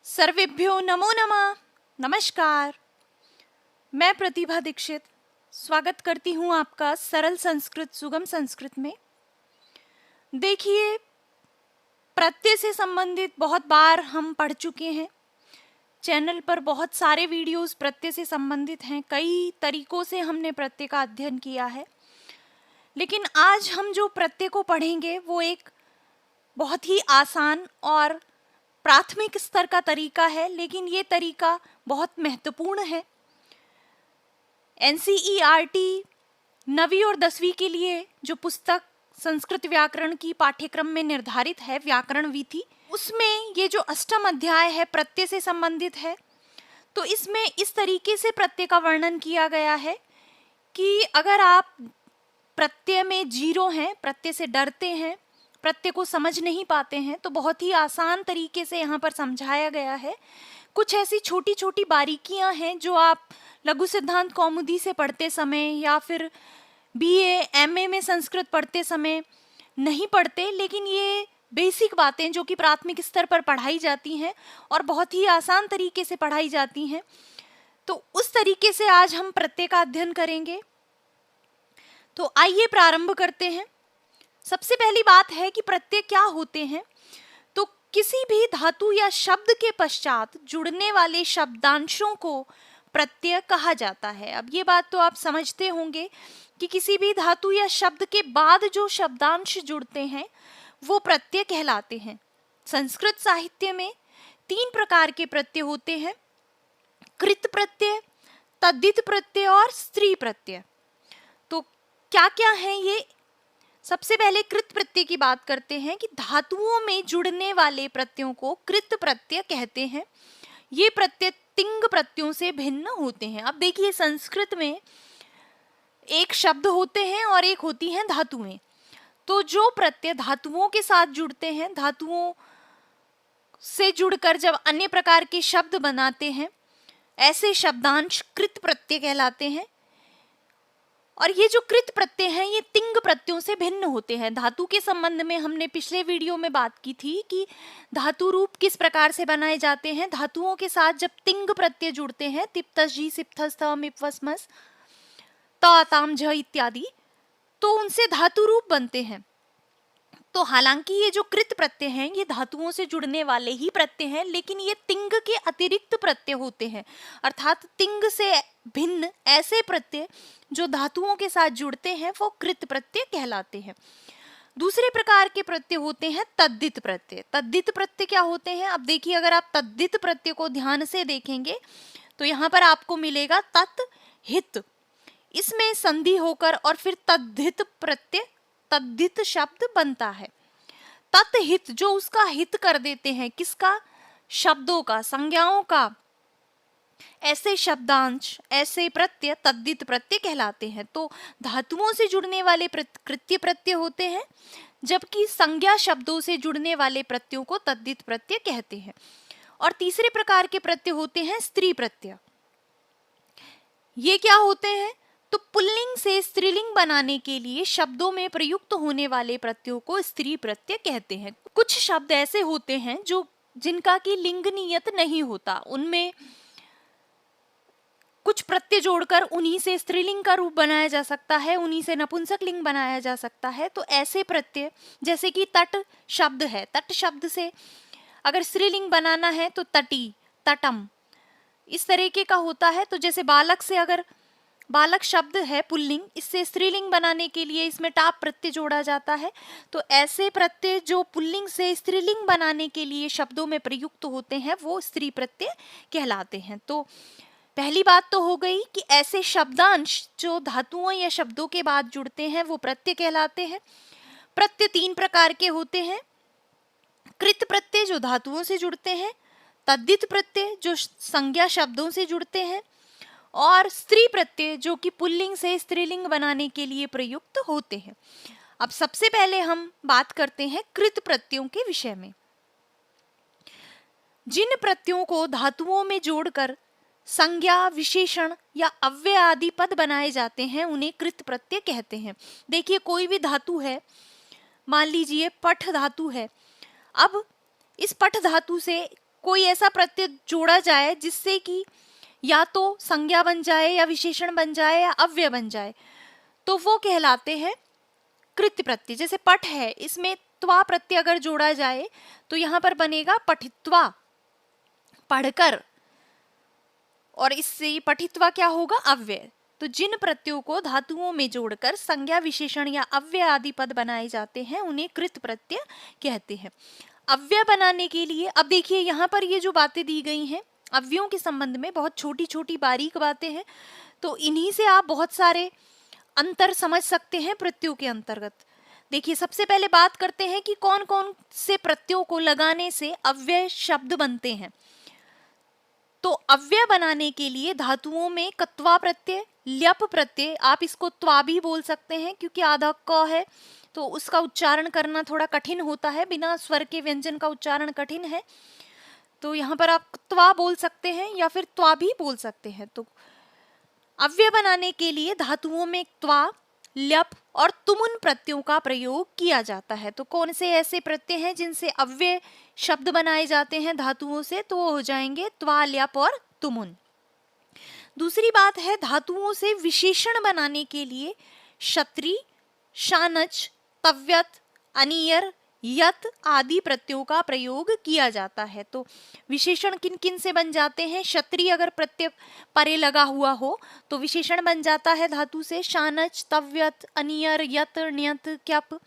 सर्वेभ्यो नमो नमः। नमस्कार, मैं प्रतिभा दीक्षित स्वागत करती हूँ आपका सरल संस्कृत सुगम संस्कृत में। देखिए, प्रत्यय से संबंधित बहुत बार हम पढ़ चुके हैं। चैनल पर बहुत सारे वीडियोस प्रत्यय से संबंधित हैं। कई तरीकों से हमने प्रत्यय का अध्ययन किया है, लेकिन आज हम जो प्रत्यय को पढ़ेंगे वो एक बहुत ही आसान और प्राथमिक स्तर का तरीका है, लेकिन ये तरीका बहुत महत्वपूर्ण है। एनसीईआरटी 9वीं और 10वीं के लिए जो पुस्तक संस्कृत व्याकरण की पाठ्यक्रम में निर्धारित है, व्याकरण वीथी, उसमें ये जो अष्टम अध्याय है प्रत्यय से संबंधित है। तो इसमें इस तरीके से प्रत्यय का वर्णन किया गया है कि अगर आप प्रत्यय में जीरो हैं, प्रत्यय से डरते हैं, प्रत्यय को समझ नहीं पाते हैं, तो बहुत ही आसान तरीके से यहाँ पर समझाया गया है। कुछ ऐसी छोटी छोटी बारीकियां हैं जो आप लघु सिद्धांत कौमुदी से पढ़ते समय या फिर बीए एमए में संस्कृत पढ़ते समय नहीं पढ़ते, लेकिन ये बेसिक बातें जो कि प्राथमिक स्तर पर पढ़ाई जाती हैं और बहुत ही आसान तरीके से पढ़ाई जाती हैं। तो उस तरीके से आज हम प्रत्यय का अध्ययन करेंगे। तो आइए प्रारंभ करते हैं। सबसे पहली बात है कि प्रत्यय क्या होते हैं। तो किसी भी धातु या शब्द के पश्चात जुड़ने वाले शब्दांशों को प्रत्यय कहा जाता है। अब ये बात तो आप समझते होंगे कि किसी भी धातु या शब्द के बाद जो शब्दांश जुड़ते हैं वो प्रत्यय कहलाते हैं। संस्कृत साहित्य में 3 प्रकार के प्रत्यय होते हैं: कृत प्रत्यय, तद्धित प्रत्यय और स्त्री प्रत्यय। तो क्या क्या है ये? सबसे पहले कृत प्रत्यय की बात करते हैं कि धातुओं में जुड़ने वाले प्रत्ययों को कृत प्रत्यय कहते हैं। ये प्रत्यय तिंग प्रत्ययों से भिन्न होते हैं। अब देखिए, संस्कृत में एक शब्द होते हैं और एक होती हैं धातुएं। तो जो प्रत्यय धातुओं के साथ जुड़ते हैं, धातुओं से जुड़कर जब अन्य प्रकार के शब्द बनाते हैं, ऐसे शब्दांश कृत प्रत्यय कहलाते हैं। और ये जो कृत प्रत्यय हैं ये तिंग प्रत्ययों से भिन्न होते हैं। धातु के संबंध में हमने पिछले वीडियो में बात की थी कि धातु रूप किस प्रकार से बनाए जाते हैं। धातुओं के साथ जब तिंग प्रत्यय जुड़ते हैं, तिप्तस जी सिप्थस थ मिप्वस्मस त ताम झ इत्यादि, तो उनसे धातु रूप बनते हैं। तो हालांकि ये जो कृत प्रत्यय हैं ये धातुओं से जुड़ने वाले ही प्रत्यय हैं, लेकिन ये तिंग के अतिरिक्त प्रत्यय होते हैं। अर्थात तिंग से भिन्न ऐसे प्रत्यय जो धातुओं के साथ जुड़ते हैं वो कृत प्रत्यय कहलाते हैं। दूसरे प्रकार के प्रत्यय होते हैं तद्धित प्रत्यय। तद्धित प्रत्यय क्या होते हैं? अब देखिए, अगर आप तद्धित प्रत्यय को ध्यान से देखेंगे तो यहाँ पर आपको मिलेगा तत् हित। इसमें संधि होकर और फिर तद्धित प्रत्यय, तद्धित शब्द बनता है। तत्हित जो उसका हित कर देते हैं, किसका? शब्दों का, संज्ञाओं का। ऐसे शब्दांश, ऐसे प्रत्यय तद्धित प्रत्यय कहलाते हैं। तो धातुओं से जुड़ने वाले कृत्य प्रत्यय होते हैं, जबकि संज्ञा शब्दों से जुड़ने वाले प्रत्ययों को तद्धित प्रत्यय कहते हैं। और तीसरे प्रकार के प्रत्यय होते हैं स्त्री प्रत्यय। ये क्या होते हैं? तो पुल्लिंग से स्त्रीलिंग बनाने के लिए शब्दों में प्रयुक्त होने वाले प्रत्ययों को स्त्री प्रत्यय कहते हैं। कुछ शब्द ऐसे होते हैं जो जिनका की लिंग नियत नहीं होता, उनमें कुछ प्रत्यय जोड़कर उन्हीं से स्त्रीलिंग का रूप बनाया जा सकता है, उन्हीं से नपुंसक लिंग बनाया जा सकता है। तो ऐसे प्रत्यय, जैसे कि तट शब्द है, तट शब्द से अगर स्त्रीलिंग बनाना है तो तटी, तटम, इस तरीके का होता है। तो जैसे बालक से अगर बालक शब्द है पुल्लिंग, इससे स्त्रीलिंग बनाने के लिए इसमें टाप प्रत्यय जोड़ा जाता है। तो ऐसे प्रत्यय जो पुल्लिंग से स्त्रीलिंग बनाने के लिए शब्दों में प्रयुक्त होते हैं वो स्त्री प्रत्यय कहलाते हैं। तो पहली बात तो हो गई कि ऐसे शब्दांश जो धातुओं या शब्दों के बाद जुड़ते हैं वो प्रत्यय कहलाते हैं। प्रत्यय 3 प्रकार के होते हैं: कृत प्रत्यय जो धातुओं से जुड़ते हैं, तद्धित प्रत्यय जो संज्ञा शब्दों से जुड़ते हैं, और स्त्री प्रत्यय जो कि पुल्लिंग से स्त्रीलिंग बनाने के लिए प्रयुक्त होते हैं। अब सबसे पहले हम बात करते हैं कृत प्रत्ययों के विषय में। जिन प्रत्ययों को धातुओं में जोड़कर संज्ञा, विशेषण या अव्यय आदि पद बनाए जाते हैं उन्हें कृत प्रत्यय कहते हैं। देखिए, कोई भी धातु है, मान लीजिए पठ धातु है। अब इस पठ धातु से कोई ऐसा प्रत्यय जोड़ा जाए जिससे कि या तो संज्ञा बन जाए या विशेषण बन जाए या अव्यय बन जाए, तो वो कहलाते हैं कृत्य प्रत्यय। जैसे पठ है, इसमें त्वा प्रत्यय अगर जोड़ा जाए तो यहाँ पर बनेगा पठित्वा, पढ़कर, और इससे पठित्वा क्या होगा, अव्यय। तो जिन प्रत्ययों को धातुओं में जोड़कर संज्ञा विशेषण या अव्यय आदि पद बनाए जाते हैं उन्हें कृत प्रत्यय कहते हैं। अव्यय बनाने के लिए अब देखिए यहाँ पर ये जो बातें दी गई हैं अव्ययों के संबंध में, बहुत छोटी छोटी बारीक बातें हैं, तो इन्हीं से आप बहुत सारे अंतर समझ सकते हैं प्रत्ययों के अंतर्गत। देखिए सबसे पहले बात करते हैं कि कौन कौन से प्रत्ययों को लगाने से अव्यय शब्द बनते हैं। तो अव्यय बनाने के लिए धातुओं में कत्वा प्रत्यय, ल्यप प्रत्यय, आप इसको त्वा भी बोल सकते हैं क्योंकि आधा क है तो उसका उच्चारण करना थोड़ा कठिन होता है, बिना स्वर के व्यंजन का उच्चारण कठिन है, तो यहाँ पर आप त्वा बोल सकते हैं या फिर त्वा भी बोल सकते हैं। तो अव्यय बनाने के लिए धातुओं में त्वा, ल्यप और तुमुन प्रत्ययों का प्रयोग किया जाता है। तो कौन से ऐसे प्रत्यय हैं जिनसे अव्यय शब्द बनाए जाते हैं धातुओं से, तो वो हो जाएंगे त्वा, ल्यप और तुमुन। दूसरी बात है धातुओं से विशेषण बनाने के लिए क्षत्रि, शानच, तव्यत, अनियर, यत आदि प्रत्ययों का प्रयोग किया जाता है। तो विशेषण किन किन से बन जाते हैं, क्षत्रिय अगर प्रत्यय परे लगा हुआ हो तो विशेषण बन जाता है धातु से, शानच, तव्यत, अनियर, यत, ण्यत, क्यप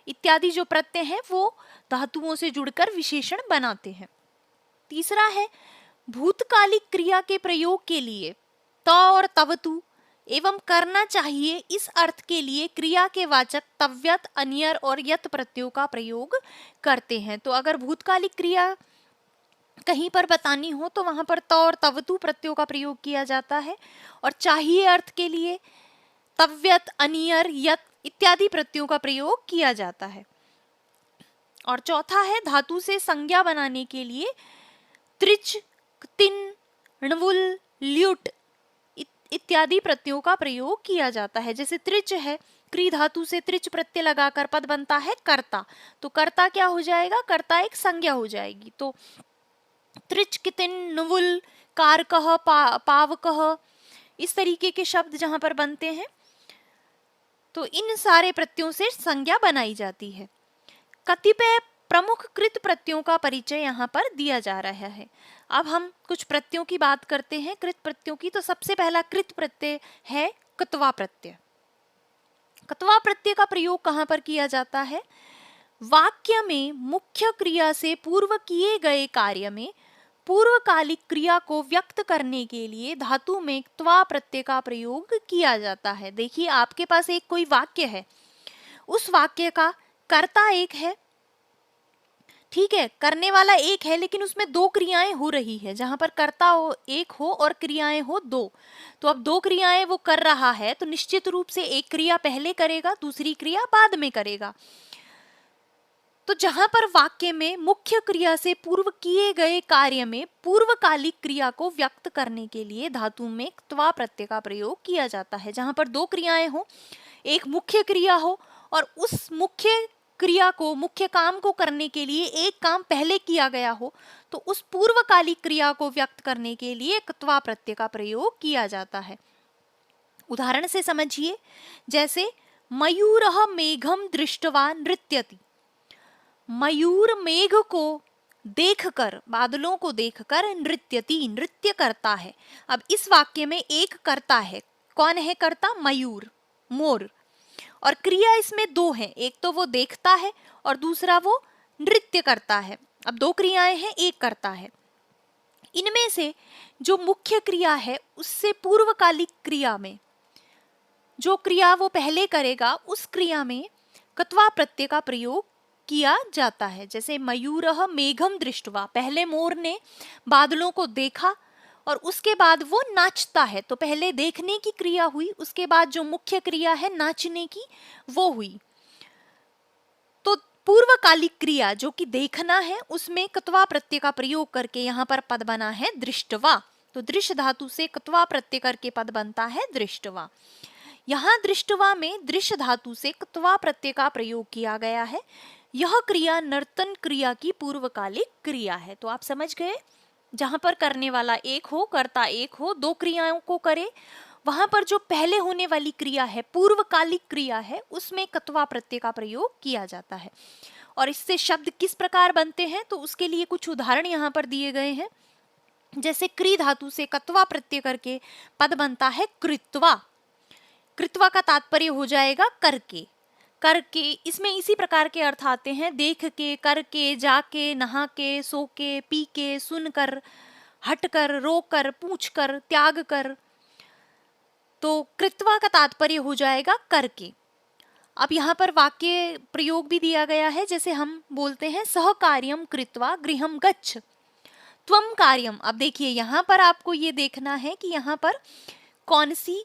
इत्यादि जो प्रत्यय हैं वो धातुओं से जुड़कर विशेषण बनाते हैं। तीसरा है भूतकालिक क्रिया के प्रयोग के लिए त और तवतु एवं करना चाहिए इस अर्थ के लिए क्रिया के वाचक तव्यत, अनियर और यत प्रत्ययों का प्रयोग करते हैं। तो अगर भूतकालिक क्रिया कहीं पर बतानी हो तो वहां पर त और तवतु प्रत्ययों का प्रयोग किया जाता है, और चाहिए अर्थ के लिए तव्यत, अनियर, यत इत्यादि प्रत्ययों का प्रयोग किया जाता है। और चौथा है धातु से संज्ञा बनाने के लिए त्रिच, तिन, णवुल, ल्युट इत्यादि प्रत्ययों का प्रयोग किया जाता है। जैसे त्रिच है, क्री धातु से त्रिच प्रत्यय लगाकर पद बनता है कर्ता, तो कर्ता क्या हो जाएगा, कर्ता एक संज्ञा हो जाएगी। तो त्रिच, कितिन, णवुल, कारकः, पावकः इस तरीके के शब्द जहां पर बनते हैं तो इन सारे प्रत्ययों से संज्ञा बनाई जाती है। कतिपय प्रमुख कृत प्रत्ययों का परिचय यहाँ पर दिया जा रहा है। अब हम कुछ प्रत्ययों की बात करते हैं, कृत प्रत्ययों की। तो सबसे पहला कृत प्रत्यय है कत्वा प्रत्यय। कत्वा प्रत्यय का प्रयोग कहाँ पर किया जाता है, वाक्य में मुख्य क्रिया से पूर्व किए गए कार्य में पूर्वकालिक क्रिया को व्यक्त करने के लिए धातु में त्वा प्रत्यय का प्रयोग किया जाता है। देखिए आपके पास एक कोई वाक्य है, उस वाक्य का कर्ता एक है, ठीक है, करने वाला एक है, लेकिन उसमें दो क्रियाएं हो रही है, जहां पर कर्ता एक हो और क्रियाएं हो दो। तो अब दो क्रियाएं वो कर रहा है तो निश्चित रूप से एक क्रिया पहले करेगा, दूसरी क्रिया बाद में करेगा। तो जहां पर वाक्य में मुख्य क्रिया से पूर्व किए गए कार्य में पूर्वकालिक क्रिया को व्यक्त करने के लिए धातु में त्वा प्रत्यय का प्रयोग किया जाता है। जहां पर दो क्रियाएं हो, एक मुख्य क्रिया हो और उस मुख्य क्रिया को, मुख्य काम को करने के लिए एक काम पहले किया गया हो, तो उस पूर्वकालिक क्रिया को व्यक्त करने के लिए त्वा प्रत्यय का प्रयोग किया जाता है। उदाहरण से समझिए, जैसे मयूरः मेघम दृष्ट्वा नृत्यति। मयूर मेघ को देखकर, बादलों को देखकर नृत्यति, नृत्य करता है। अब इस वाक्य में एक कर्ता है, कौन है कर्ता, मयूर, मोर, और क्रिया इसमें दो हैं, एक तो वो देखता है और दूसरा वो नृत्य करता है। अब दो क्रियाएं हैं, एक कर्ता है। इनमें से जो मुख्य क्रिया है उससे पूर्वकालिक क्रिया में जो क्रिया वो पहले करेगा उस क्रिया में कत्वा प्रत्यय का प्रयोग किया जाता है। जैसे मयूरः मेघम दृष्ट्वा, पहले मोर ने बादलों को देखा और उसके बाद वो नाचता है, तो पहले देखने की क्रिया हुई, उसके बाद जो मुख्य क्रिया है नाचने की वो हुई। तो पूर्वकालिक क्रिया जो कि देखना है उसमें कत्वा प्रत्यय का प्रयोग करके यहाँ पर पद बना है दृष्टवा। तो दृश्य धातु से कत्वा प्रत्यय करके पद बनता है दृष्टवा। यहाँ दृष्टवा में दृश्य धातु से कत्वा प्रत्यय का प्रयोग किया गया है। यह क्रिया नर्तन क्रिया की पूर्वकालिक क्रिया है। तो आप समझ गए, जहां पर करने वाला एक हो, कर्ता एक हो, दो क्रियाओं को करे, वहां पर जो पहले होने वाली क्रिया है, पूर्वकालिक क्रिया है, उसमें कत्वा प्रत्यय का प्रयोग किया जाता है। और इससे शब्द किस प्रकार बनते हैं, तो उसके लिए कुछ उदाहरण यहाँ पर दिए गए हैं। जैसे क्री धातु से कत्वा प्रत्यय करके पद बनता है कृत्वा। कृत्वा का तात्पर्य हो जाएगा करके। करके, इसमें इसी प्रकार के अर्थ आते हैं, देख के, करके, जाके, नहा के, सो के, पी के, सुनकर, हटकर, रोकर, पूछकर, त्याग कर। तो कृत्वा का तात्पर्य हो जाएगा करके। अब यहाँ पर वाक्य प्रयोग भी दिया गया है, जैसे हम बोलते हैं सह कार्यम कृत्वा गृहम गच्छ त्वम कार्यम। अब देखिए यहाँ पर आपको ये देखना है कि यहाँ पर कौन सी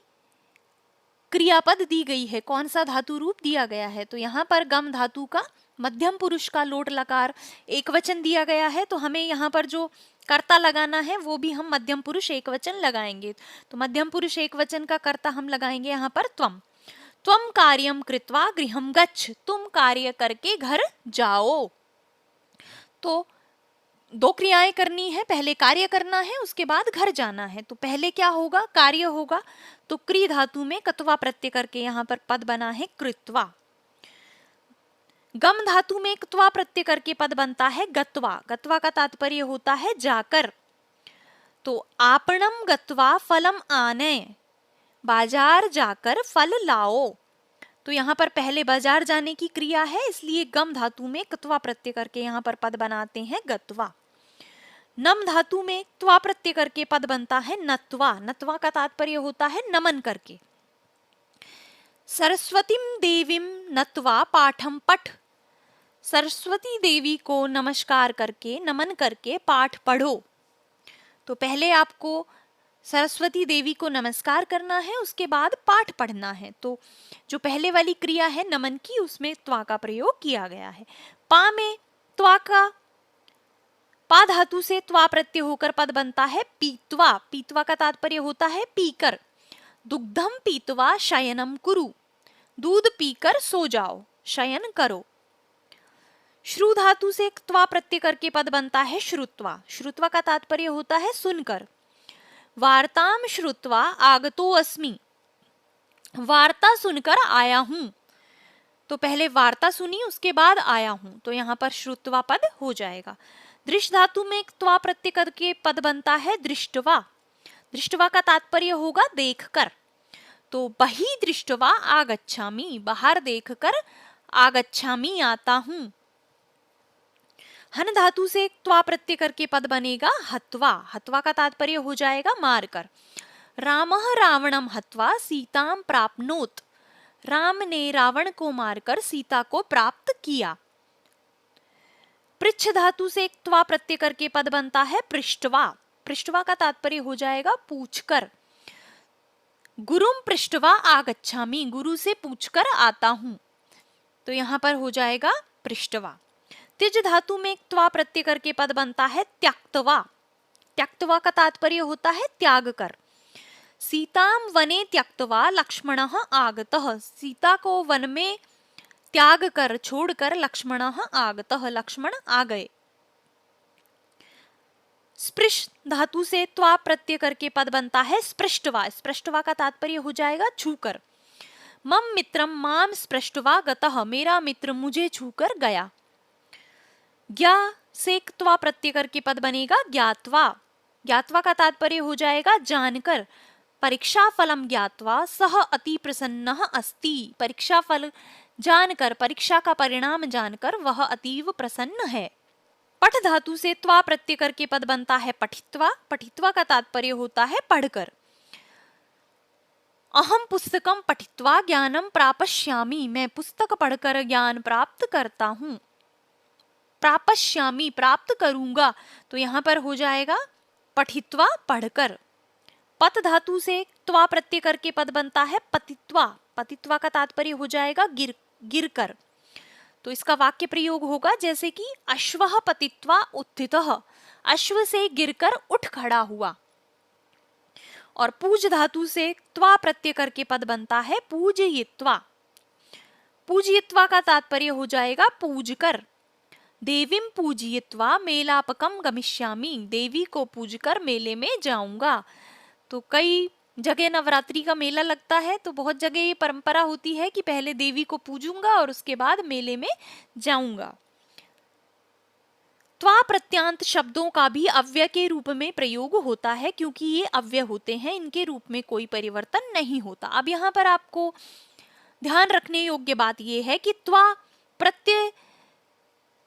क्रियापद दी गई है, कौन सा धातु रूप दिया गया है। तो यहाँ पर गम धातु का मध्यम पुरुष का लोट लकार एक वचन दिया गया है, तो हमें यहाँ पर जो कर्ता लगाना है वो भी हम मध्यम पुरुष एक वचन लगाएंगे। तो मध्यम पुरुष एक वचन का कर्ता हम लगाएंगे यहाँ पर त्वम। त्वम कार्यम कृत्वा गृहम गच्छ, तुम कार्य करके घर जाओ। तो दो क्रियाएं करनी है, पहले कार्य करना है, उसके बाद घर जाना है। तो पहले क्या होगा, कार्य होगा। तो क्री धातु में कत्वा प्रत्यय करके यहाँ पर पद बना है कृत्वा। गम धातु में कत्वा प्रत्यय करके पद बनता है गत्वा। गत्वा का तात्पर्य होता है जाकर। तो आपणम गत्वा फलम आने, बाजार जाकर फल लाओ। तो यहाँ पर पहले बाजार जाने की क्रिया है, इसलिए गम धातु में कत्वा प्रत्यय करके यहाँ पर पद बनाते हैं गत्वा। नम धातु में त्वा प्रत्यय करके पद बनता है नत्वा। नत्वा का तात्पर्य होता है नमन करके। सरस्वतीम देवीम नत्वा पाठम पठ, सरस्वती देवी को नमस्कार करके, नमन करके पाठ पढ़ो। तो पहले आपको सरस्वती देवी को नमस्कार करना है, उसके बाद पाठ पढ़ना है। तो जो पहले वाली क्रिया है नमन की, उसमें त्वा का प्रयोग किया गया है। पा में त्वा का, पा धातु से त्वा प्रत्यय होकर पद बनता है पीत्वा। पीत्वा का तात्पर्य होता है पीकर। दुग्धम पीत्वा शयनम कुरु, दूध पीकर सो जाओ, शयन करो। श्रु धातु से त्वा प्रत्यय करके पद बनता है श्रुत्वा। श्रुत्वा का तात्पर्य होता है सुनकर। वार्ताम श्रुत्वा आगतो अस्मि, वार्ता सुनकर आया हूं। तो पहले वार्ता सुनी, उसके बाद आया हूं। तो यहाँ पर श्रुत्वा पद हो जाएगा। दृश्य धातु में त्वा प्रत्यय करके पद बनता है दृष्टवा। दृष्टवा का तात्पर्य होगा देखकर। तो बहि दृष्टवा आगच्छामि, बाहर देखकर आगच्छामि, आता हूं। हन धातु से त्वा प्रत्यय करके पद बनेगा हत्वा। हत्वा का तात्पर्य हो जाएगा मारकर। रामः रावणम हत्वा सीताम प्राप्नोत, राम ने रावण को मारकर सीता को प्राप्त किया। पृच्छ धातु से त्वा प्रत्यय करके पद बनता है पृष्ठवा। पृष्ठवा का तात्पर्य हो जाएगा पूछकर। गुरुम पृष्ठवा आगच्छामि, गुरु से पूछकर आता हूं। तो यहाँ पर हो जाएगा पृष्ठवा। तिज धातु में त्वा प्रत्यय करके पद बनता है त्यक्तवा। त्यक्तवा का तात्पर्य होता है त्याग कर। सीताम वने त्यक्तवा लक्ष्मणः आगतः, सीता को वन में त्याग कर, छोड़कर लक्ष्मणः आगतः, लक्ष्मण आ गए। स्पृश धातु से त्वा प्रत्यय करके पद बनता है स्पृष्टवा। स्पृष्टवा का तात्पर्य हो जाएगा छूकर। मम मित्रम माम स्पृष्टवा गतः, मेरा मित्र मुझे छूकर गया। ज्ञा से त्वा प्रत्यय करके पद बनेगा ज्ञात्वा। ज्ञात्वा का तात्पर्य हो जाएगा जानकर। परीक्षा फलम ज्ञात्वा सह अति प्रसन्नः अस्ति, परीक्षा फल जानकर, परीक्षा का परिणाम जानकर वह अतीव प्रसन्न है। पठ धातु से त्वा प्रत्यय करके पद बनता है पठित्वा। पठित्वा का तात्पर्य होता है पढ़कर। अहम पुस्तकम पठित्वा ज्ञानम प्रापश्यामि, मैं पुस्तक पढ़कर ज्ञान प्राप्त करता हूँ। प्रापश्यामि, प्राप्त करूंगा। तो यहाँ पर हो जाएगा पठित्वा, पढ़कर। पत धातु से त्वा प्रत्यय करके पद बनता है पतित्वा। पतित्वा का तात्पर्य हो जाएगा गिरकर। तो इसका वाक्य प्रयोग होगा जैसे कि अश्वः पतित्वा उत्थितः, अश्व से गिरकर उठ खड़ा हुआ। और पूज धातु से त्वा प्रत्यय करके पद बनता है पूजयित्वा। पूजयित्वा का तात्पर्य हो जाएगा पूज कर। देवीं पूजयित्वा मेलापकम गमिष्यामि, देवी को पूजकर मेले में जाऊंगा। तो कई जगह नवरात्रि का मेला लगता है, तो बहुत जगह ये परंपरा होती है कि पहले देवी को पूजूंगा और उसके बाद मेले में जाऊंगा। त्वा प्रत्यांत शब्दों का भी अव्यय के रूप में प्रयोग होता है, क्योंकि ये अव्यय होते हैं, इनके रूप में कोई परिवर्तन नहीं होता। अब यहाँ पर आपको ध्यान रखने योग्य बात यह है कि त्वा प्रत्यय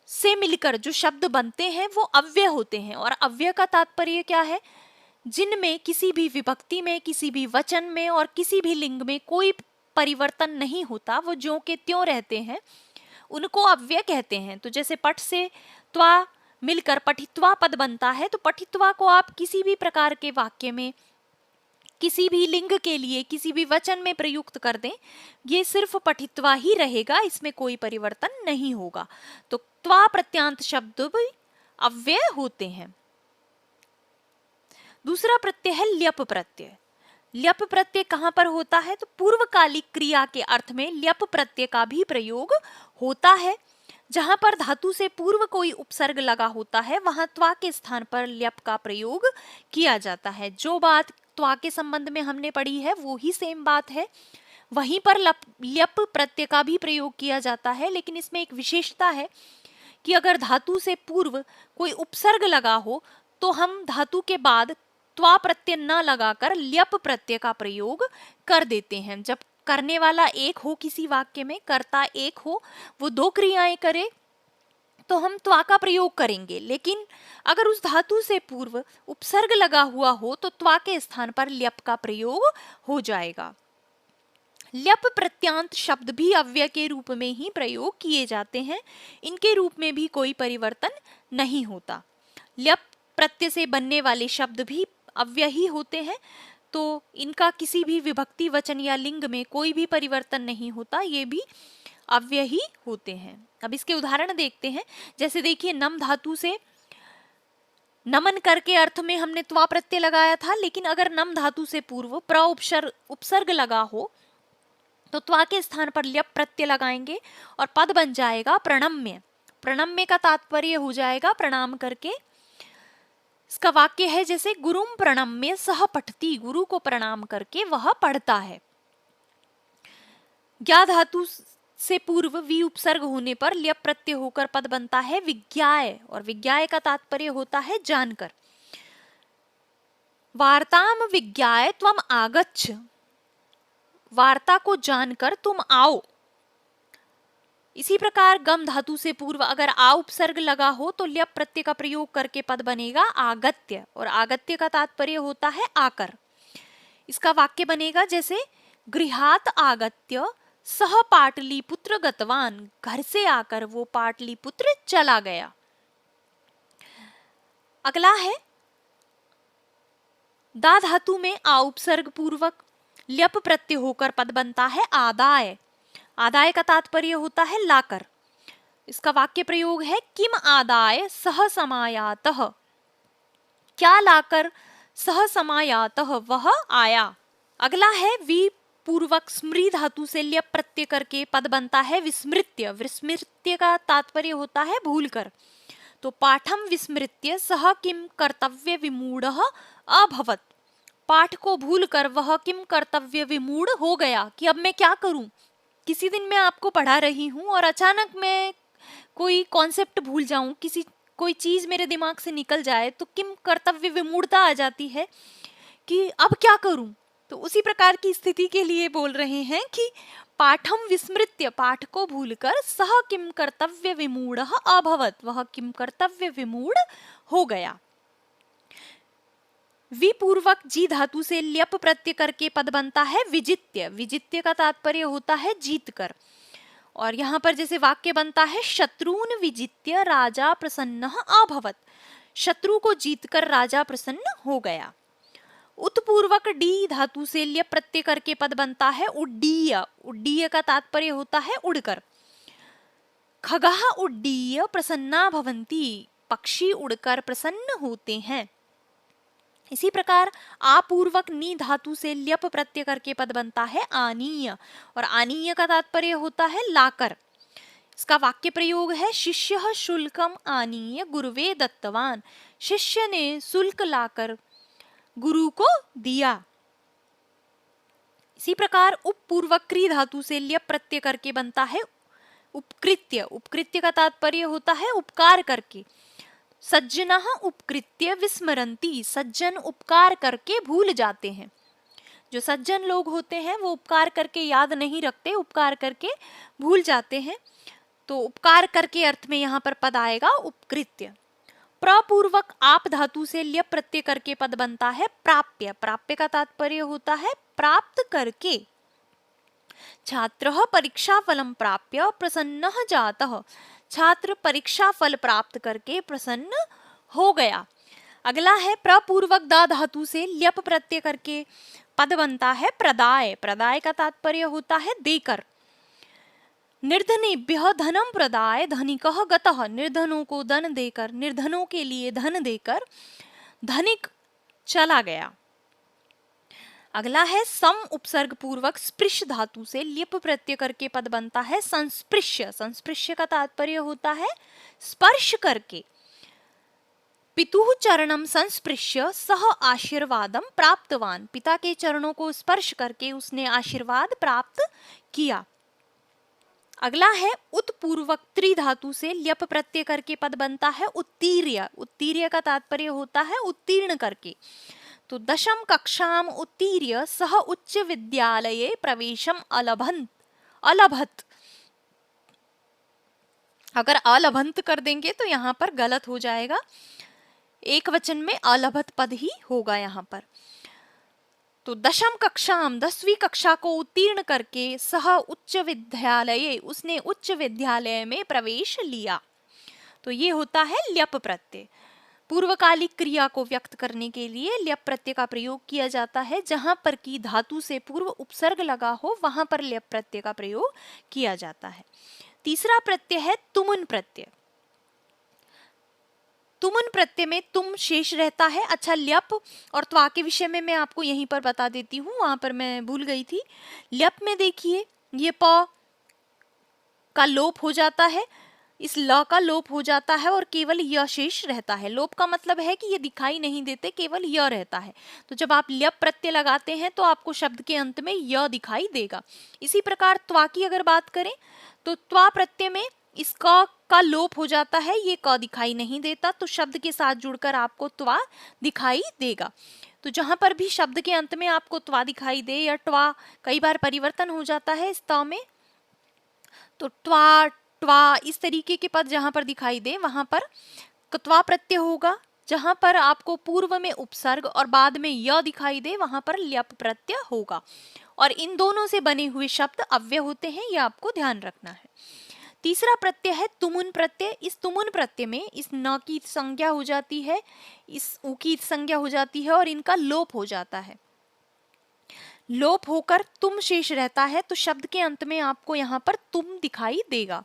से मिलकर जो शब्द बनते हैं वो अव्यय होते हैं। और अव्यय का तात्पर्य क्या है? जिनमें किसी भी विभक्ति में, किसी भी वचन में और किसी भी लिंग में कोई परिवर्तन नहीं होता, वो ज्यों के त्यों रहते हैं, उनको अव्यय कहते हैं। तो जैसे पठ से त्वा मिलकर पठित्वा पद बनता है, तो पठित्वा को आप किसी भी प्रकार के वाक्य में, किसी भी लिंग के लिए, किसी भी वचन में प्रयुक्त कर दें, ये सिर्फ पठित्वा ही रहेगा, इसमें कोई परिवर्तन नहीं होगा। तो त्वा प्रत्यांत शब्द भी अव्यय होते हैं। दूसरा प्रत्यय है ल्यप प्रत्यय। ल्यप प्रत्यय कहां पर होता है? तो पूर्वकालिक क्रिया के अर्थ में ल्यप प्रत्यय का भी प्रयोग होता है। जहां पर धातु से पूर्व कोई उपसर्ग लगा होता है, वहां त्वा के स्थान पर ल्यप का प्रयोग किया जाता है। जो बात त्वा के संबंध में हमने पढ़ी है वो ही सेम बात है, वहीं पर ल्यप प्रत्यय का भी प्रयोग किया जाता है। लेकिन इसमें एक विशेषता है कि अगर धातु से पूर्व कोई उपसर्ग लगा हो तो हम धातु के बाद त्वा प्रत्यय न लगाकर ल्यप प्रत्यय का प्रयोग कर देते हैं। जब करने वाला एक हो, किसी वाक्य में कर्ता एक हो, वो दो क्रियाएं करे, तो हम त्वा का प्रयोग करेंगे। लेकिन अगर उस धातु से पूर्व उपसर्ग लगा हुआ हो तो त्वा के स्थान पर ल्यप का प्रयोग हो जाएगा। ल्यप प्रत्यांत शब्द भी अव्यय के रूप में ही प्रयोग किए जाते हैं, इनके रूप में भी कोई परिवर्तन नहीं होता। ल्यप प्रत्यय से बनने वाले शब्द भी अव्यय ही होते हैं, तो इनका किसी भी विभक्ति, वचन या लिंग में कोई भी परिवर्तन नहीं होता, ये भी अव्यय ही होते हैं। अब इसके उदाहरण देखते हैं। जैसे देखिए, नम धातु से नमन करके अर्थ में हमने त्वा प्रत्यय लगाया था, लेकिन अगर नम धातु से पूर्व प्र उपसर्ग लगा हो तो त्वा के स्थान पर ल्यप प्रत्यय लगाएंगे और पद बन जाएगा प्रणम्य। प्रणम्य का तात्पर्य हो जाएगा प्रणाम करके। इसका वाक्य है जैसे गुरुम प्रणम्य सह पठती, गुरु को प्रणाम करके वह पढ़ता है। ज्ञा धातु से पूर्व वी उपसर्ग होने पर ल्यप प्रत्यय होकर पद बनता है विज्ञाय, और विज्ञाय का तात्पर्य होता है जानकर। वार्ताम विज्ञाय त्वम आगच्छ, वार्ता को जानकर तुम आओ। इसी प्रकार गम धातु से पूर्व अगर आ उपसर्ग लगा हो तो ल्यप प्रत्यय का प्रयोग करके पद बनेगा आगत्य, और आगत्य का तात्पर्य होता है आकर। इसका वाक्य बनेगा जैसे गृहात आगत्य सह पाटलिपुत्र गतवान, घर से आकर वो पाटलिपुत्र चला गया। अगला है दा धातु में आ उपसर्ग पूर्वक ल्यप प्रत्यय होकर पद बनता है आदाय। आदाय का तात्पर्य होता है लाकर। इसका वाक्य प्रयोग है किम आदाय सह समायातः, क्या लाकर सह समायातः वह आया। अगला है वी पूर्वक स्मृ धातु से ल्यप प्रत्यय करके पद बनता है विस्मृत्य। विस्मृत्य का तात्पर्य होता है भूलकर। तो पाठम विस्मृत्य सह किम कर्तव्य विमूढ़ अभवत, पाठ को भूलकर वह किम कर्तव्य विमूढ़ हो गया कि अब मैं क्या करूं। किसी दिन मैं आपको पढ़ा रही हूं और अचानक मैं कोई कॉन्सेप्ट भूल जाऊं, कोई चीज मेरे दिमाग से निकल जाए, तो किम कर्तव्य विमूढ़ता आ जाती है कि अब क्या करूं। तो उसी प्रकार की स्थिति के लिए बोल रहे हैं कि पाठम विस्मृत्य, पाठ को भूलकर सह किम कर्तव्य विमूढ़ अभवत, वह किम कर्तव्य विमूढ़ हो गया। विपूर्वक जी धातु से ल्यप प्रत्यय करके पद बनता है विजित्य। विजित्य का तात्पर्य होता है जीत कर। और यहाँ पर जैसे वाक्य बनता है शत्रुन विजित्य राजा प्रसन्न अभवत, शत्रु को जीतकर राजा प्रसन्न हो गया। उत्पूर्वक डी धातु से ल्यप प्रत्यय करके पद बनता है उड्डीय। उड्डीय का तात्पर्य होता है उड़कर। खगः उड्डीय प्रसन्ना भवन्ति, पक्षी उड़कर प्रसन्न होते हैं। इसी प्रकार आपूर्वक नी धातु से ल्यप प्रत्यय करके पद बनता है आनीय, और आनीय का तात्पर्य होता है लाकर। इसका वाक्य प्रयोग है शिष्यः शुल्कम आनीय गुरुवे दत्तवान, शिष्य ने शुल्क लाकर गुरु को दिया। इसी प्रकार उपपूर्वक क्री धातु से ल्यप प्रत्यय करके बनता है उपकृत्य। उपकृत्य का तात्पर्य होता है उपकार करके। सज्जनः उपकृत्य विस्मरन्ति, सज्जन उपकार करके भूल जाते हैं। जो सज्जन लोग होते हैं वो उपकार करके याद नहीं रखते, उपकार करके भूल जाते हैं। तो उपकार करके अर्थ में यहाँ पर पद आएगा उपकृत्य। प्रपूर्वक आप धातु से ल्यप प्रत्यय करके पद बनता है प्राप्य। प्राप्य का तात्पर्य होता है प्राप्त करके। छात्रः परीक्षा फलम प्राप्य प्रसन्नः जातः, छात्र परीक्षा फल प्राप्त करके प्रसन्न हो गया। अगला है प्रपूर्वक दा धातु से ल्यप प्रत्यय करके पद बनता है प्रदाय। प्रदाय का तात्पर्य होता है देकर। निर्धनेभ्यः धनम प्रदाय धनिकः गतः, निर्धनों को धन देकर, निर्धनों के लिए धन देकर धनिक चला गया। अगला है सम उपसर्ग पूर्वक स्पृश धातु से ल्यप प्रत्यय करके पद बनता है संस्पृश्य। संस्पृश्य का तात्पर्य होता है स्पर्श करके। पितुः चरणम संस्पृश्य सह आशीर्वादम प्राप्तवान, पिता के चरणों को स्पर्श करके उसने आशीर्वाद प्राप्त किया। अगला है उत्पूर्वक त्रि धातु से ल्यप प्रत्यय करके पद बनता है उत्तीर्य। उत्तीर्य का तात्पर्य होता है उत्तीर्ण करके। तो दशम कक्षाम उत्तीर्य सह उच्च विद्यालये प्रवेशम अलभत। अगर अलभंत कर देंगे तो यहाँ पर गलत हो जाएगा, एक वचन में अलभत पद ही होगा यहाँ पर। तो दशम कक्षाम 10वीं कक्षा को उत्तीर्ण करके सह उच्च विद्यालये, उसने उच्च विद्यालय में प्रवेश लिया। तो ये होता है ल्यप प्रत्यय। पूर्वकालिक क्रिया को व्यक्त करने के लिए ल्यप प्रत्यय का प्रयोग किया जाता है। जहां पर की धातु से पूर्व उपसर्ग लगा हो वहां पर ल्यप प्रत्यय का प्रयोग किया जाता है। तीसरा प्रत्यय है तुमुन प्रत्यय। तुमुन प्रत्यय में तुम शेष रहता है। अच्छा, ल्यप और त्वा के विषय में मैं आपको यहीं पर बता देती हूँ, वहां पर मैं भूल गई थी। ल्यप में देखिए ये प का लोप हो जाता है, इस ल का लोप हो जाता है और केवल य शेष रहता है। लोप का मतलब है कि ये दिखाई नहीं देते, केवल य रहता है। तो जब आप ल्यप प्रत्यय लगाते हैं तो आपको शब्द के अंत में य दिखाई देगा। इसी प्रकार त्वा की अगर बात करें तो त्वा प्रत्यय में इस क का लोप हो जाता है, ये क दिखाई नहीं देता, तो शब्द के साथ जुड़कर आपको त्वा दिखाई देगा। तो जहां पर भी शब्द के अंत में आपको त्वा दिखाई दे या ट्वा, कई बार परिवर्तन हो जाता है इस त में, तो ट्वा ट्वा इस तरीके के पद जहां पर दिखाई दे वहां पर त्वा प्रत्यय होगा। जहां पर आपको पूर्व में उपसर्ग और बाद में य दिखाई दे वहां पर ल्यप प्रत्यय होगा। और इन दोनों से बने हुए शब्द अव्यय होते हैं, यह आपको ध्यान रखना है। तीसरा प्रत्यय है तुमुन प्रत्यय। इस तुमुन प्रत्यय में इस न की संज्ञा हो जाती है, इस उ की संज्ञा हो जाती है और इनका लोप हो जाता है। लोप होकर तुम शेष रहता है, तो शब्द के अंत में आपको यहाँ पर तुम दिखाई देगा।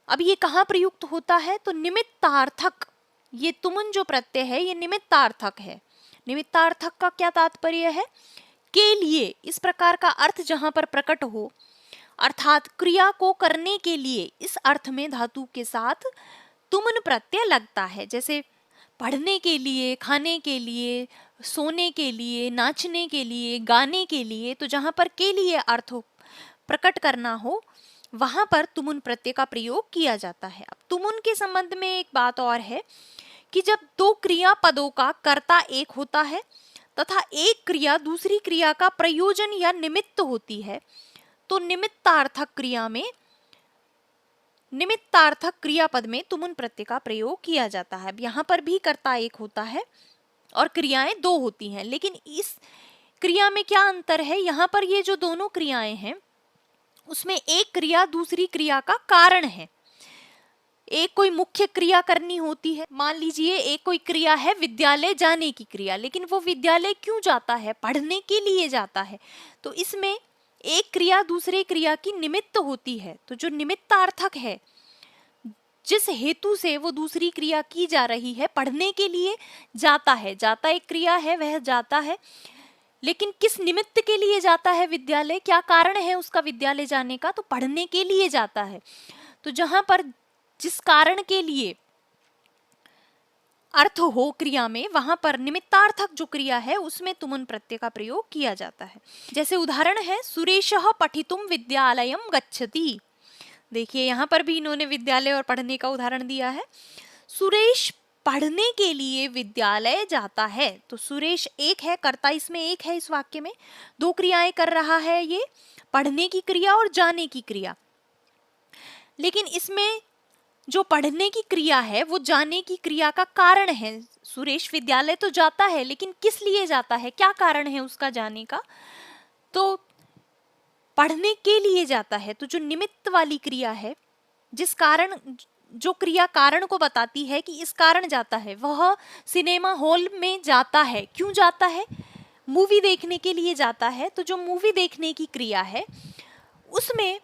अब ये कहाँ प्रयुक्त होता है? तो निमित्तार्थक। ये तुमुन जो प्रत्यय है ये निमित्तार्थक है। निमित्तार्थक का क्या तात्पर्य है? के लिए, इस प्रकार का अर्थ जहां पर प्रकट हो, अर्थात क्रिया को करने के लिए, इस अर्थ में धातु के साथ तुमुन प्रत्यय लगता है। जैसे पढ़ने के लिए, खाने के लिए, सोने के लिए, नाचने के लिए, गाने के लिए, तो जहां पर के लिए अर्थ हो, प्रकट करना हो, वहां पर तुमुन प्रत्यय का प्रयोग किया जाता है। अब तुमुन के संबंध में एक बात और है कि जब दो क्रिया पदों का कर्ता एक होता है तथा एक क्रिया दूसरी क्रिया का प्रयोजन या निमित्त होती है, तो निमित्तार्थक क्रिया में, निमित्तार्थक क्रियापद में तुमुन प्रत्यय का प्रयोग किया जाता है। अब यहाँ पर भी कर्ता एक होता है और क्रियाएं दो होती हैं, लेकिन इस क्रिया में क्या अंतर है? यहाँ पर ये जो दोनों क्रियाएं हैं उसमें एक क्रिया दूसरी क्रिया का कारण है। एक कोई मुख्य क्रिया करनी होती है, मान लीजिए एक कोई क्रिया है विद्यालय जाने की क्रिया, लेकिन वो विद्यालय क्यों जाता है? पढ़ने के लिए जाता है। तो इसमें एक क्रिया दूसरे क्रिया की निमित्त होती है। तो जो निमित्तार्थक है, जिस हेतु से वो दूसरी क्रिया की जा रही है, पढ़ने के लिए जाता है, जाता एक क्रिया है, वह जाता है, लेकिन किस निमित्त के लिए जाता है विद्यालय, क्या कारण है उसका विद्यालय जाने का, तो पढ़ने के लिए जाता है। तो जहां पर जिस कारण के लिए अर्थ हो क्रिया में, वहां पर निमित्तार्थक जो क्रिया है उसमें तुमुन प्रत्यय का प्रयोग किया जाता है। जैसे उदाहरण है, सुरेशः पठितुम विद्यालयम गच्छति। देखिए यहाँ पर भी इन्होंने विद्यालय और पढ़ने का उदाहरण दिया है। सुरेश पढ़ने के लिए विद्यालय जाता है, तो सुरेश एक है, कर्ता इसमें एक है, इस वाक्य में दो क्रियाएं कर रहा है, ये पढ़ने की क्रिया और जाने की क्रिया। लेकिन इसमें जो पढ़ने की क्रिया है वो जाने की क्रिया का कारण है। सुरेश विद्यालय तो जाता है, लेकिन किस लिए जाता है, क्या कारण है उसका जाने का, तो पढ़ने के लिए जाता है। तो जो निमित्त वाली क्रिया है, जिस कारण, जो क्रिया कारण को बताती है कि इस कारण जाता है, वह सिनेमा हॉल में जाता है। क्यों जाता है, मूवी देखने के लिए जाता है। तो जो मूवी देखने की क्रिया है उसमें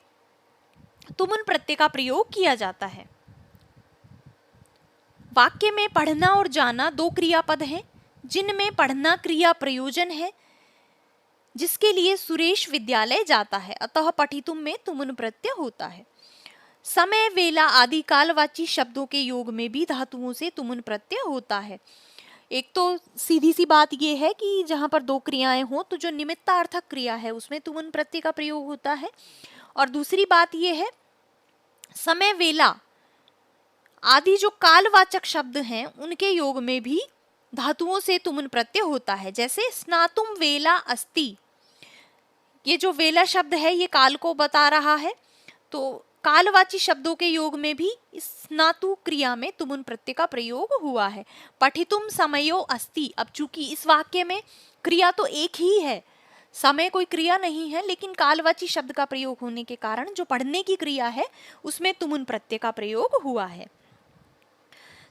तुमुन प्रत्यय का प्रयोग किया जाता है। वाक्य में पढ़ना और जाना दो क्रियापद हैं, जिनमें पढ़ना क्रिया प्रयोजन है, जिसके लिए सुरेश विद्यालय जाता है, अतः पठितुम में तुमुन प्रत्यय होता है। समय, वेला आदि कालवाची शब्दों के योग में भी धातुओं से तुमुन प्रत्यय होता है। एक तो सीधी सी बात यह है कि जहां पर दो क्रियाएं हो तो जो निमित्तार्थक क्रिया है उसमें तुमुन प्रत्यय का प्रयोग होता है, और दूसरी बात यह है, समय, वेला आदि जो कालवाचक शब्द हैं उनके योग में भी धातुओं से तुमुन प्रत्यय होता है। जैसे स्नातुम वेला अस्ति, ये जो वेला शब्द है ये काल को बता रहा है, तो कालवाची शब्दों के योग में भी इस स्नातु क्रिया में तुमुन प्रत्यय का प्रयोग हुआ है। पठितुम समयो अस्ति, अब चूंकि इस वाक्य में क्रिया तो एक ही है, समय कोई क्रिया नहीं है, लेकिन कालवाची शब्द का प्रयोग होने के कारण जो पढ़ने की क्रिया है उसमें तुमुन प्रत्यय का प्रयोग हुआ है।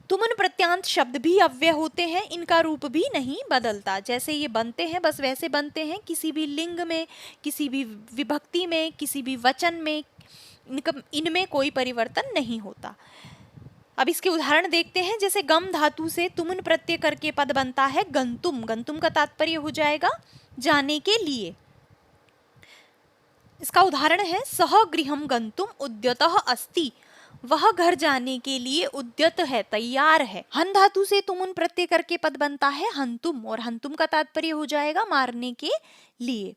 तुमुन प्रत्यांत शब्द भी अव्यय होते हैं, इनका रूप भी नहीं बदलता। जैसे ये बनते हैं बस वैसे बनते हैं, किसी भी लिंग में, किसी भी विभक्ति में, किसी भी वचन में इनमें कोई परिवर्तन नहीं होता। अब इसके उदाहरण देखते हैं। जैसे गम धातु से तुमुन प्रत्यय करके पद बनता है गंतुम, गंतुम का तात्पर्य हो जाएगा जाने के लिए। इसका उदाहरण है, सह गृहम गंतुम उद्यतः अस्ति, वह घर जाने के लिए उद्यत है, तैयार है। हन धातु से तुमुन प्रत्यय करके पद बनता है हंतुम, और हंतुम का तात्पर्य हो जाएगा मारने के लिए।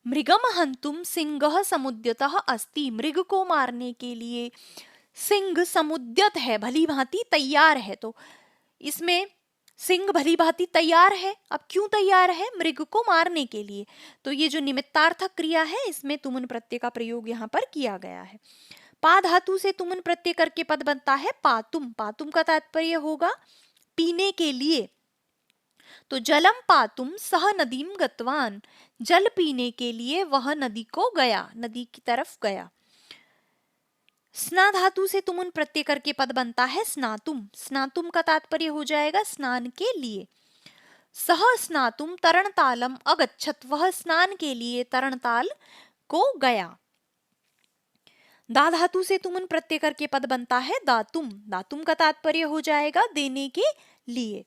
मृगम हंतुम सिंह समुद्यतः अस्ति, मृग को मारने के लिए सिंह समुद्यत है, भली भांति तैयार है। तो इसमें सिंह भली भांति तैयार है। अब क्यों तैयार है, मृग को मारने के लिए। तो ये जो निमित्तार्थक क्रिया है इसमें तुमुन प्रत्यय का प्रयोग यहाँ पर किया गया है। पा धातु से तुमुन प्रत्यय करके पद बनता है पातुम, पातुम का तात्पर्य होगा पीने के लिए। तो जलम पातुम सह नदीम गतवान, जल पीने के लिए वह नदी को गया, नदी की तरफ गया। स्ना धातु से तुमुन प्रत्यय करके पद बनता है स्नातुम, स्नातुम का तात्पर्य हो जाएगा स्नान के लिए। सह स्नातुम तरणतालम अगच्छत, वह स्नान के लिए तरणताल को गया। दा धातु से तुमुन प्रत्यय करके पद बनता है दातुम, दातुम का तात्पर्य हो जाएगा देने के लिए।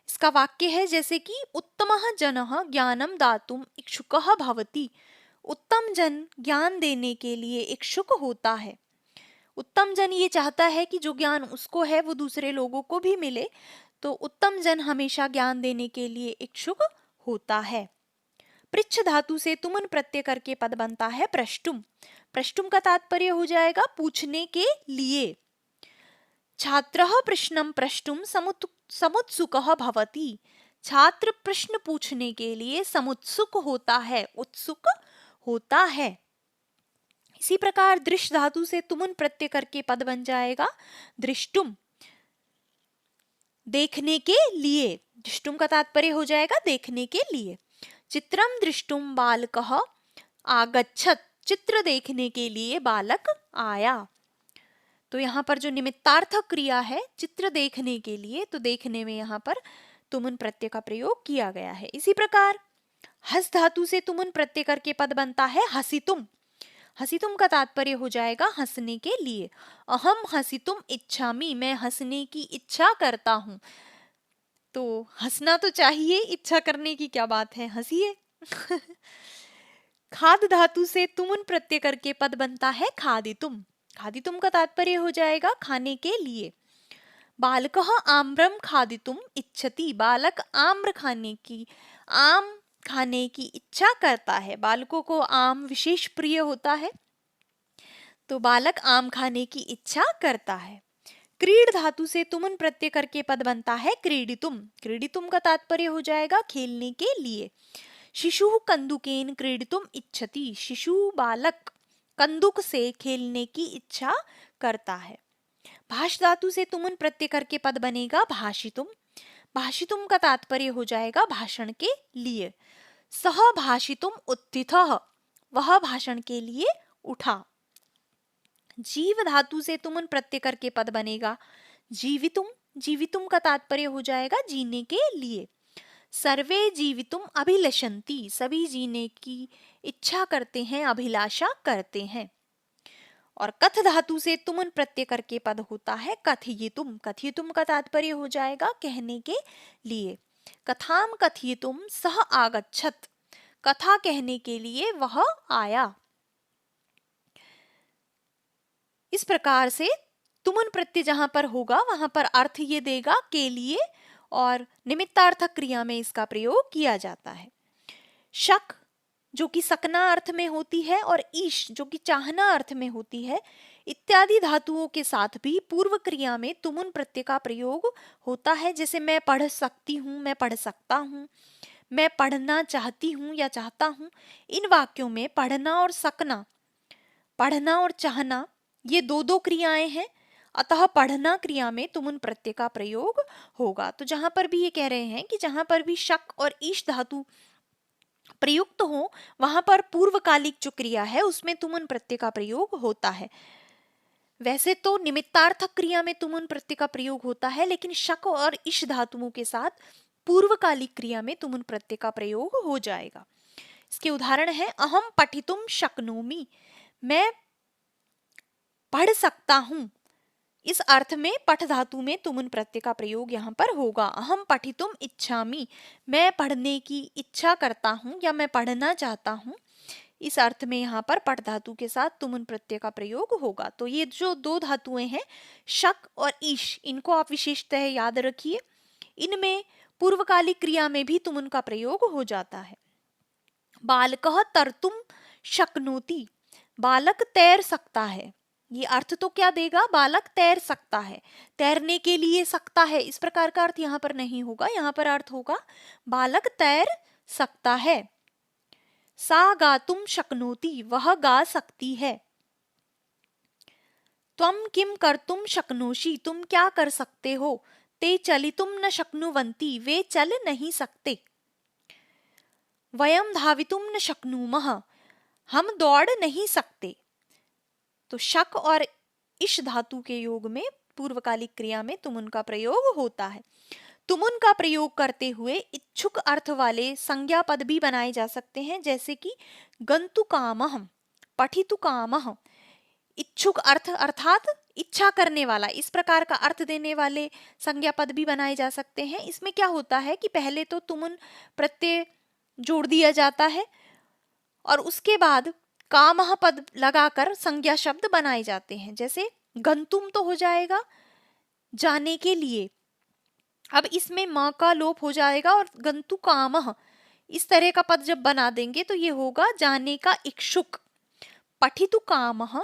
इसका वाक्य है जैसे कि उत्तमः जनः ज्ञानम दातुम इच्छुकः भवति, उत्तम जन ज्ञान देने के लिए इच्छुक होता है। उत्तम जन ये चाहता है कि जो ज्ञान उसको है वो दूसरे लोगों को भी मिले, तो उत्तम जन हमेशा ज्ञान देने के लिए इच्छुक होता है। पृच्छ धातु से तुमुन प्रत्यय करके पद बनता है प्रष्टुम, प्रष्टुम का तात्पर्य हो जाएगा पूछने के लिए। छात्रः प्रश्नम प्रष्टुम समुत्सुकः भवति, छात्र प्रश्न पूछने के लिए समुत्सुक होता है, उत्सुक होता है। इसी प्रकार दृश्य धातु से तुमुन प्रत्यय करके पद बन जाएगा दृष्टुम, देखने के लिए। दृष्टुम का तात्पर्य हो जाएगा देखने के लिए। चित्रम दृष्टुम बालकः आगच्छत, चित्र देखने के लिए बालक आया। तो यहाँ पर जो निमित्तार्थक क्रिया है चित्र देखने के लिए, तो देखने में यहाँ पर तुमुन प्रत्यय का प्रयोग किया गया है। इसी प्रकार हस धातु से तुमुन प्रत्यय करके पद बनता है हसितुम, हसितुम का तात्पर्य हो जाएगा हंसने के लिए। अहम हसितुम इच्छामि, मैं हंसने की इच्छा करता हूँ। तो हंसना तो चाहिए, इच्छा करने की क्या बात है, हंसिए। खाद धातु से तुमुन प्रत्यय करके पद बनता है खादितुम। खादितुम का तात्पर्य हो जाएगा खाने के लिए। बालकः आम्रम खादितुम इच्छति, बालक आम खाने की इच्छा करता है। बालकों को आम विशेष प्रिय होता है, तो बालक आम खाने की इच्छा करता है। क्रीड धातु से तुमुन प्रत्यय करके पद बनता है क्रीडितुम। क्रीडितुम का तात्पर्य हो जाएगा खेलने के लिए। शिशु कंदुकेन क्रीडितुम इच्छति, शिशु बालक कंदुक से खेलने की इच्छा करता है। भाष धातु से तुमुन प्रत्यय करके पद बनेगा भाषितुम। भाषितुम का तात्पर्य हो जाएगा भाषण के लिए। सह भाषितुम उत्थितः, वह भाषण के लिए उठा। जीव धातु से तुमुन प्रत्यय करके पद बनेगा जीवितुम। जीवितुम का तात्पर्य हो जाएगा जीने के लिए। सर्वे जीवितुम अभिलषन्ति, सभी जीने की इच्छा करते हैं, अभिलाषा करते हैं। और कथ धातु से तुमुन प्रत्यय करके पद होता है कथयितुम। कथयितुम का तात्पर्य हो जाएगा कहने के लिए। कथाम कथयितुम सह आगच्छत, कथा कहने के लिए वह आया। इस प्रकार से तुमुन प्रत्यय जहां पर होगा वहां पर अर्थ ये देगा के लिए, और निमित्तार्थक क्रिया में इसका प्रयोग किया जाता है। शक जो कि सकना अर्थ में होती है और ईश जो कि चाहना अर्थ में होती है, इत्यादि धातुओं के साथ भी पूर्व क्रिया में तुमुन प्रत्यय का प्रयोग होता है। जैसे मैं पढ़ सकती हूँ, मैं पढ़ सकता हूँ, मैं पढ़ना चाहती हूँ या चाहता हूँ। इन वाक्यों में पढ़ना और सकना, पढ़ना और चाहना, ये दो दो क्रियाएं हैं, अतः पढ़ना क्रिया में तुमुन प्रत्यय का प्रयोग होगा। तो जहां पर भी ये कह रहे हैं कि जहां पर भी शक और ईश धातु प्रयुक्त हो वहां पर पूर्वकालिक जो क्रिया है उसमें तुमुन प्रत्यय का प्रयोग होता है। वैसे तो निमित्तार्थक क्रिया में तुमुन प्रत्यय का प्रयोग होता है, लेकिन शक और ईश धातुओं के साथ पूर्वकालिक क्रिया में तुमुन प्रत्यय का प्रयोग हो जाएगा। इसके उदाहरण है अहम पठितुम शक्नोमि, मैं पढ़ सकता हूं। इस अर्थ में पठ धातु में तुमुन प्रत्यय का प्रयोग यहाँ पर होगा। अहम पठितुम इच्छामि, मैं पढ़ने की इच्छा करता हूँ या मैं पढ़ना चाहता हूँ। इस अर्थ में यहाँ पर पठ धातु के साथ तुमुन प्रत्यय का प्रयोग होगा। तो ये जो दो धातुएं हैं शक और ईश, इनको आप विशेषतः याद रखिए। इनमें पूर्वकालिक क्रिया में भी तुमुन का प्रयोग हो जाता है। बालकः तर्तुम शक्नोति, बालक तैर सकता है। ये अर्थ तो क्या देगा, बालक तैर सकता है, तैरने के लिए सकता है, इस प्रकार का अर्थ यहाँ पर नहीं होगा। यहाँ पर अर्थ होगा बालक तैर सकता है। सा गातुम शक्नोति, वह गा सकती है। त्वम किम कर्तुम शक्नोषि, तुम क्या कर सकते हो। ते चलितुम न शक्नुवन्ति, वे चल नहीं सकते। वयम धावितुम न शक्नुमः, हम दौड़ नहीं सकते। तो शक और इश धातु के योग में पूर्वकालिक क्रिया में तुमुन का प्रयोग होता है। तुमुन का प्रयोग करते हुए इच्छुक अर्थ वाले संज्ञा पद भी बनाए जा सकते हैं, जैसे कि गंतु कामः, पठितु कामः। इच्छुक अर्थ अर्थात इच्छा करने वाला, इस प्रकार का अर्थ देने वाले संज्ञा पद भी बनाए जा सकते हैं। इसमें क्या होता है कि पहले तो तुमुन प्रत्यय जोड़ दिया जाता है और उसके बाद कामः पद लगाकर संज्ञा शब्द बनाए जाते हैं। जैसे गंतुम तो हो जाएगा जाने के लिए, अब इसमें म का लोप हो जाएगा और गंतु कामः, इस तरह का पद जब बना देंगे तो ये होगा जाने का इच्छुक। पठितु कामः,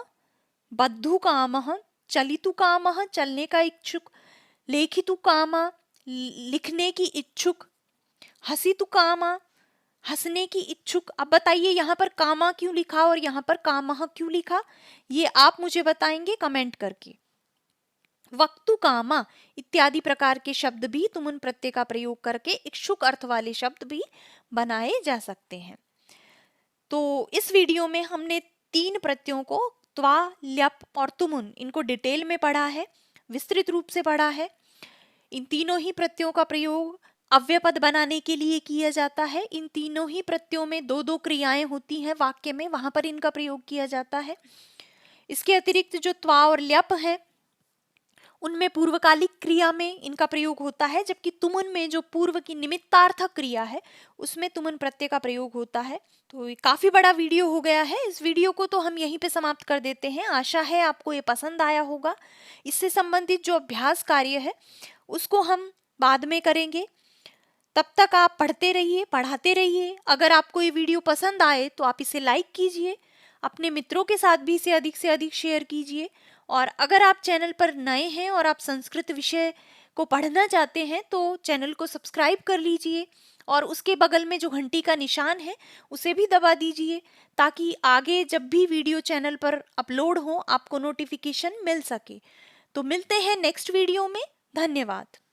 बद्धु कामः, चलितु कामः, चलने का इच्छुक। लेखितु कामा, लिखने की इच्छुक। हसितु कामा, हंसने की इच्छुक। अब बताइए यहाँ पर कामा क्यों लिखा और यहाँ पर कामः क्यों लिखा, ये आप मुझे बताएंगे कमेंट करके। वक्तु कामा इत्यादि प्रकार के शब्द भी तुमुन प्रत्यय का प्रयोग करके इच्छुक अर्थ वाले शब्द भी बनाए जा सकते हैं। तो इस वीडियो में हमने 3 प्रत्ययों को त्वा, ल्यप और तुमुन, इनको डिटेल में पढ़ा है, विस्तृत रूप से पढ़ा है। इन तीनों ही प्रत्ययों का प्रयोग अव्यय पद बनाने के लिए किया जाता है। इन तीनों ही प्रत्ययों में दो दो क्रियाएं होती हैं वाक्य में, वहां पर इनका प्रयोग किया जाता है। इसके अतिरिक्त जो त्वा और ल्यप है उनमें पूर्वकालिक क्रिया में इनका प्रयोग होता है, जबकि तुमुन में जो पूर्व की निमित्तार्थक क्रिया है उसमें तुमुन प्रत्यय का प्रयोग होता है। तो ये काफी बड़ा वीडियो हो गया है, इस वीडियो को तो हम यहीं पे समाप्त कर देते हैं। आशा है आपको ये पसंद आया होगा। इससे संबंधित जो अभ्यास कार्य है उसको हम बाद में करेंगे। तब तक आप पढ़ते रहिए, पढ़ाते रहिए। अगर आपको ये वीडियो पसंद आए तो आप इसे लाइक कीजिए, अपने मित्रों के साथ भी इसे अधिक से अधिक शेयर कीजिए। और अगर आप चैनल पर नए हैं और आप संस्कृत विषय को पढ़ना चाहते हैं तो चैनल को सब्सक्राइब कर लीजिए और उसके बगल में जो घंटी का निशान है उसे भी दबा दीजिए, ताकि आगे जब भी वीडियो चैनल पर अपलोड हो आपको नोटिफिकेशन मिल सके। तो मिलते हैं नेक्स्ट वीडियो में। धन्यवाद।